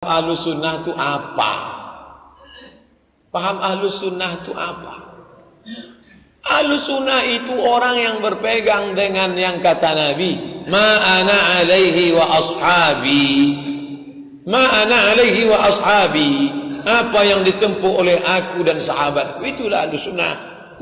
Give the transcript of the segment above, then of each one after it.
Ahlus sunnah itu apa? Paham ahlus sunnah itu apa? Ahlus sunnah itu orang yang berpegang dengan yang kata Nabi, ma ana alaihi wa ashabi. Ma ana alaihi wa ashabi. Apa yang ditempuh oleh aku dan sahabatku, itulah ahlus sunnah.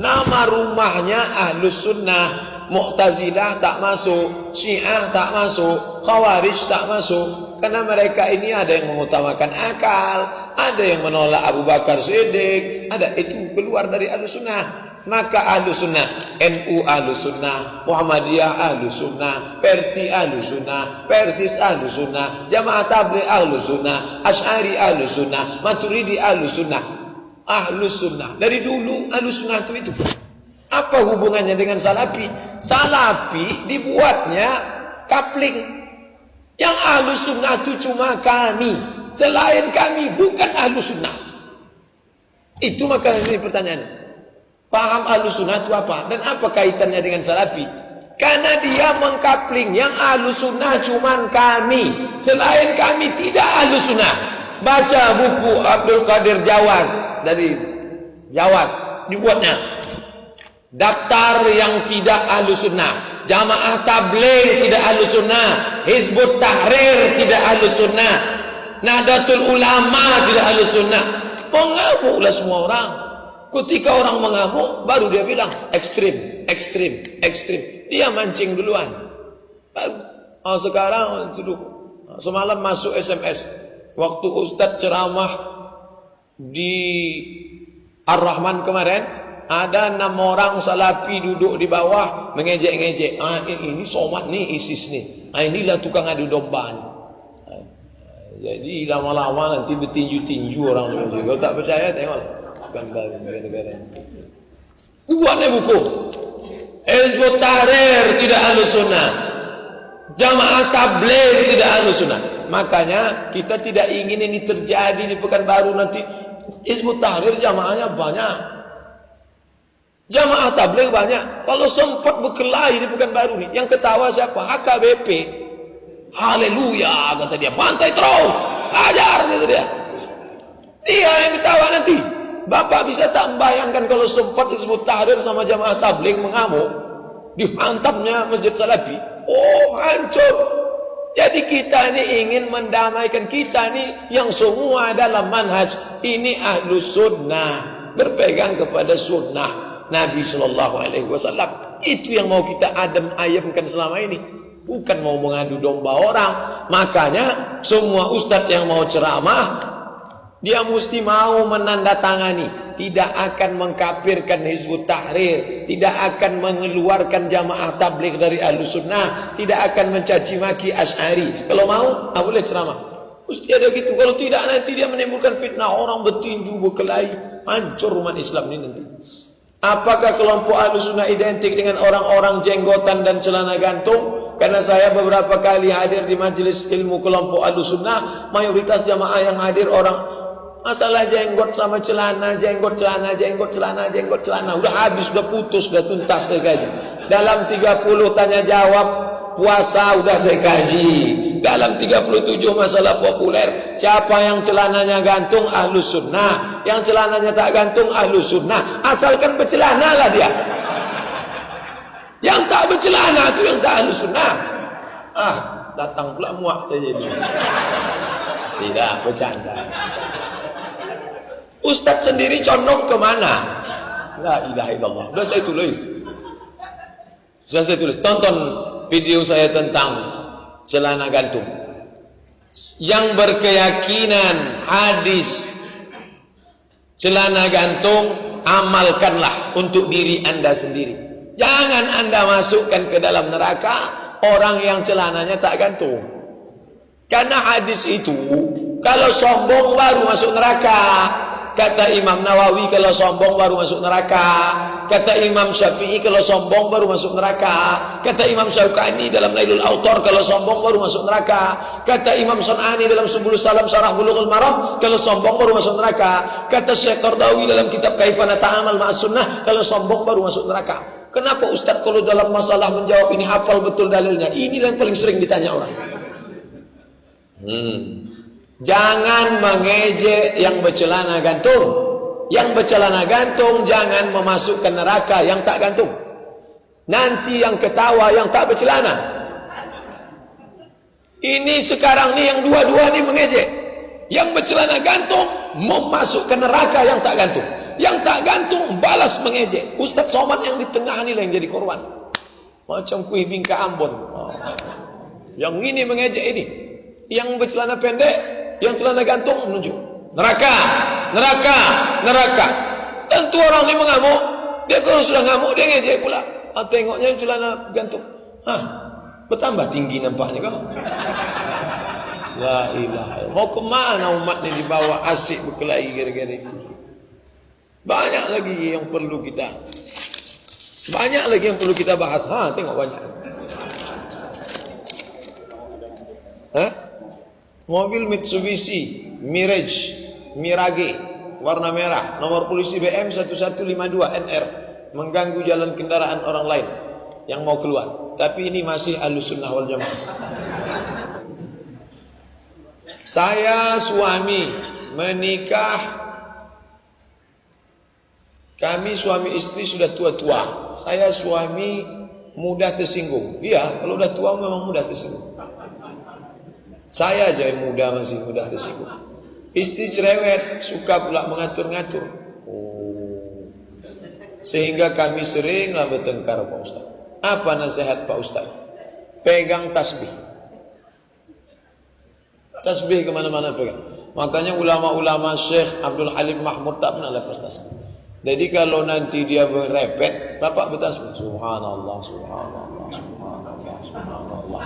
Nama rumahnya ahlus sunnah. Mu'tazilah tak masuk, Syiah tak masuk, Khawarij tak masuk. Karena mereka ini ada yang mengutamakan akal, ada yang menolak Abu Bakar Siddiq, ada itu keluar dari ahlus sunnah. Maka ahlus sunnah, NU ahlus sunnah, Muhammadiyah ahlus sunnah, Perti ahlus sunnah, Persis ahlus sunnah, Jamaah Tabligh ahlus sunnah, Asy'ari ahlus sunnah, Maturidi ahlus sunnah. Ahlus sunnah dari dulu ahlus sunnah itu. Apa hubungannya dengan salafi? Salafi dibuatnya kapling. Yang ahlus sunnah itu cuma kami. Selain kami bukan ahlus sunnah. Itu maka ini pertanyaan. Paham ahlus sunnah itu apa? Dan apa kaitannya dengan salafi? Karena dia mengkapling. Yang ahlus sunnah cuma kami. Selain kami tidak ahlus sunnah. Baca buku Abdul Qadir Jawas. Dari Jawas. Dibuatnya daftar yang tidak ahlus sunnah, Jamaah Tabligh tidak ahlus sunnah, Hizbut Tahrir tidak ahlus sunnah, Nahdlatul Ulama tidak ahlus sunnah. Mengamuklah semua orang. Ketika orang mengamuk, baru dia bilang ekstrim, ekstrim, ekstrim. Dia mancing duluan. Baru sekarang semalam masuk SMS waktu Ustadz ceramah di Ar-Rahman kemarin. Ada 6 orang salafi duduk di bawah mengejek-ngejek. Ini somat nih, ISIS nih. Inilah tukang adu domba. Jadi lama-lama nanti bertinju-tinju orang juga. Kalau tak percaya tengok gambar negara-negara. Buatnya buku. Hizbut Tahrir tidak ahlus sunnah. Jamaah Tabligh tidak ahlus sunnah. Makanya kita tidak ingin ini terjadi di Pekanbaru nanti. Hizbut Tahrir jamaahnya banyak. Jamaah Tabligh banyak. Kalau sempat berkelahi di Pekanbaru nih, yang ketawa siapa? HKBP. Haleluya kata dia. Bantai terus. Ajar gitu dia. Dia yang ketawa nanti. Bapak bisa tak membayangkan kalau sempat Hizbut Tahrir sama Jamaah Tabligh mengamuk, dihantamnya Masjid Salafi. Oh, hancur. Jadi kita ini ingin mendamaikan kita ini yang semua dalam manhaj ini ahlus sunnah, berpegang kepada sunnah Nabi Shallallahu Alaihi Wasallam. Itu yang mau kita ayamkan selama ini, bukan mau mengadu domba orang. Makanya semua ustadz yang mau ceramah, dia mesti mau menandatangani, tidak akan mengkafirkan Hizbut Tahrir, tidak akan mengeluarkan Jamaah Tabligh dari Ahlus Sunnah, tidak akan mencaci maki Asy'ari. Kalau mau, boleh ceramah. Mesti ada gitu. Kalau tidak, nanti dia menimbulkan fitnah, orang bertinju, berkelahi, hancur umat Islam ini nanti. Apakah kelompok Ahlus Sunnah identik dengan orang-orang jenggotan dan celana gantung? Karena saya beberapa kali hadir di majelis ilmu kelompok Ahlus Sunnah, mayoritas jamaah yang hadir orang masalah jenggot sama celana, jenggot celana, jenggot celana, jenggot celana. Udah habis, udah putus, udah tuntas saya kaji. Dalam 30 tanya jawab puasa udah saya kaji. Dalam 37 masalah populer, siapa yang celananya gantung Ahlus Sunnah, yang celananya tak gantung Ahlus Sunnah. Asalkan bercelana lah dia. Yang tak bercelana itu yang tak Ahlus Sunnah. Datang pula muak saya jadi. Tidak, bercanda. Ustadz sendiri condong kemana? La ilaha illallah. Sudah saya tulis. Tonton video saya tentang celana gantung. Yang berkeyakinan hadis celana gantung, amalkanlah untuk diri anda sendiri. Jangan anda masukkan ke dalam neraka orang yang celananya tak gantung. Karena hadis itu, kalau sombong baru masuk neraka. Kata Imam Nawawi, kalau sombong baru masuk neraka. Kata Imam Syafi'i, kalau sombong baru masuk neraka. Kata Imam Syaukani dalam Nailul Autor, kalau sombong baru masuk neraka. Kata Imam Sun'ani dalam Subul Salam Syarah Bulughul Maram, kalau sombong baru masuk neraka. Kata Syekh Qardawi dalam kitab Kaifana Ta'amal Ma'as Sunnah, kalau sombong baru masuk neraka. Kenapa Ustaz kalau dalam masalah menjawab ini hafal betul dalilnya? Ini yang paling sering ditanya orang. Jangan mengejek yang bercelana gantung. Yang bercelana gantung jangan memasukkan neraka yang tak gantung. Nanti yang ketawa yang tak bercelana. Ini sekarang ni yang dua-dua ni mengejek. Yang bercelana gantung memasukkan neraka yang tak gantung. Yang tak gantung balas mengejek. Ustaz Somad yang di tengah ni lah yang jadi korban. Macam kuih bingka Ambon. Yang ini mengejek ini. Yang bercelana pendek, yang celana gantung menuju neraka, neraka, neraka. Tentu orang ni mengamuk. Dia kalau sudah ngamuk dia ngejek pula. Tengoknya celana gantung. Bertambah tinggi nampaknya kau. La ilaha illallah. Mau kemana umat ni dibawa asik berkelahi gara-gara itu? Banyak lagi yang perlu kita. Banyak lagi yang perlu kita bahas. Tengok banyak. Mobil Mitsubishi Mirage warna merah, nomor polisi BM 1152 NR, mengganggu jalan kendaraan orang lain yang mau keluar. Tapi ini masih Ahlussunnah wal Jamaah. Saya suami menikah, kami suami istri sudah tua-tua. Saya suami mudah tersinggung. Iya, kalau udah tua memang mudah tersinggung. Saya aja yang muda masih mudah tersinggung. Istri cerewet, suka pula mengatur-ngatur. Sehingga kami seringlah bertengkar Pak Ustaz. Apa nasihat Pak Ustaz? Pegang tasbih. Tasbih kemana-mana pegang. Makanya ulama-ulama Syekh Abdul Halim Mahmud tak pernah lepas tasbih. Jadi kalau nanti dia berrepet, Bapak bertasbih. Subhanallah, subhanallah, subhanallah, subhanallah.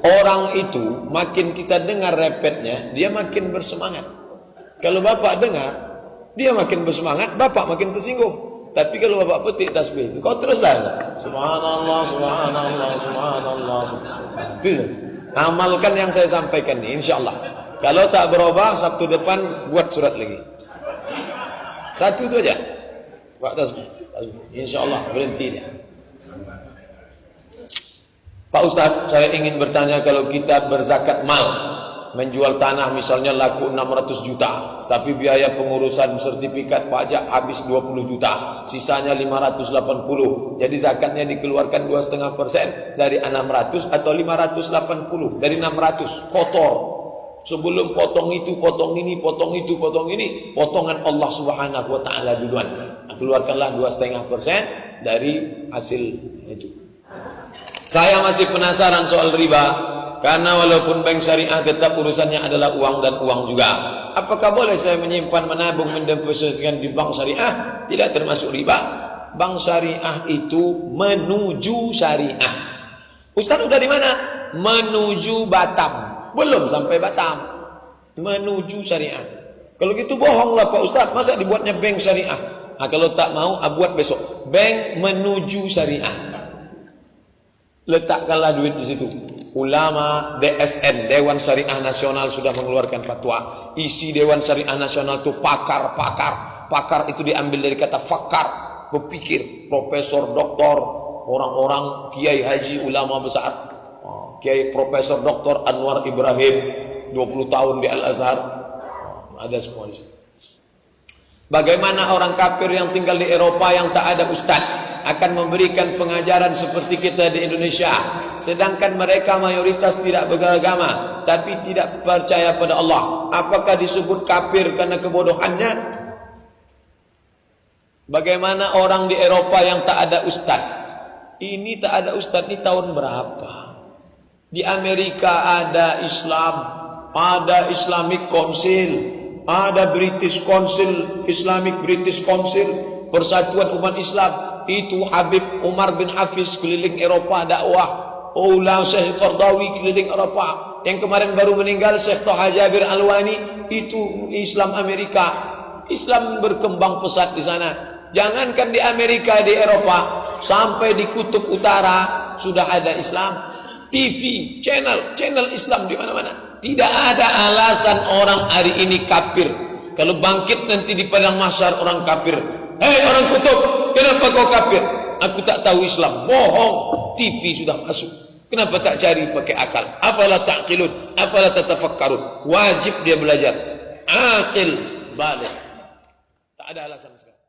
Orang itu makin kita dengar repetnya, dia makin bersemangat. Kalau Bapak dengar, dia makin bersemangat, Bapak makin tersinggung. Tapi kalau Bapak petik tasbih itu, kau teruslah. Subhanallah, subhanallah, subhanallah, subhanallah. Itu amalkan yang saya sampaikan ini, insyaAllah. Kalau tak berubah, Sabtu depan buat surat lagi. Satu itu aja. Buat tasbih. InsyaAllah berhenti dia. Pak Ustaz, saya ingin bertanya, kalau kita berzakat mal, menjual tanah misalnya laku 600 juta, tapi biaya pengurusan sertifikat pajak habis 20 juta, sisanya 580. Jadi zakatnya dikeluarkan 2,5% dari 600 atau 580 dari 600. Kotor. Sebelum potong itu, potong ini, potong itu, potong ini, potongan Allah Subhanahu wa taala duluan. Keluarkanlah 2,5% dari hasil itu. Saya masih penasaran soal riba, karena walaupun bank syariah tetap urusannya adalah uang dan uang juga. Apakah boleh saya menyimpan, menabung, mendepositkan di bank syariah? Tidak termasuk riba. Bank syariah itu menuju syariah. Ustaz udah di mana? Menuju Batam. Belum sampai Batam. Menuju syariah. Kalau gitu bohonglah Pak Ustaz. Masa dibuatnya bank syariah? Kalau tak mau, buat besok. Bank menuju syariah. Letakkanlah duit di situ. Ulama DSN, Dewan Syariah Nasional, sudah mengeluarkan fatwa. Isi Dewan Syariah Nasional itu pakar-pakar. Pakar itu diambil dari kata fakar, berpikir. Profesor, doktor, orang-orang kiai haji, ulama besar. Kiai Profesor Doktor Anwar Ibrahim, 20 tahun di Al-Azhar. Ada semua di situ. Bagaimana orang kafir yang tinggal di Eropa yang tak ada ustaz akan memberikan pengajaran seperti kita di Indonesia, sedangkan mereka mayoritas tidak beragama tapi tidak percaya pada Allah? Apakah disebut kafir karena kebodohannya? Bagaimana orang di Eropa yang tak ada ustaz? Ini tak ada ustaz ini tahun berapa? Di Amerika ada Islam, ada Islamic Council, ada British Council, Islamic British Council, Persatuan Umat Islam. Itu Habib Umar bin Hafiz keliling Eropa dakwah. Ulama Syekh Qardawi keliling Eropa. Yang kemarin baru meninggal Syekh Toha Jabir Alwani, itu Islam Amerika. Islam berkembang pesat di sana. Jangankan di Amerika, di Eropa, sampai di Kutub Utara sudah ada Islam. TV, channel Islam di mana-mana. Tidak ada alasan orang hari ini kafir. Kalau bangkit nanti di padang mahsyar orang kafir, hei orang kutub, kenapa kau kafir? Aku tak tahu Islam. Bohong. TV sudah masuk. Kenapa tak cari pakai akal? Afala ta'qilun, afala tatafakkarun. Wajib dia belajar. Aqil, balik. Tak ada alasan sekali.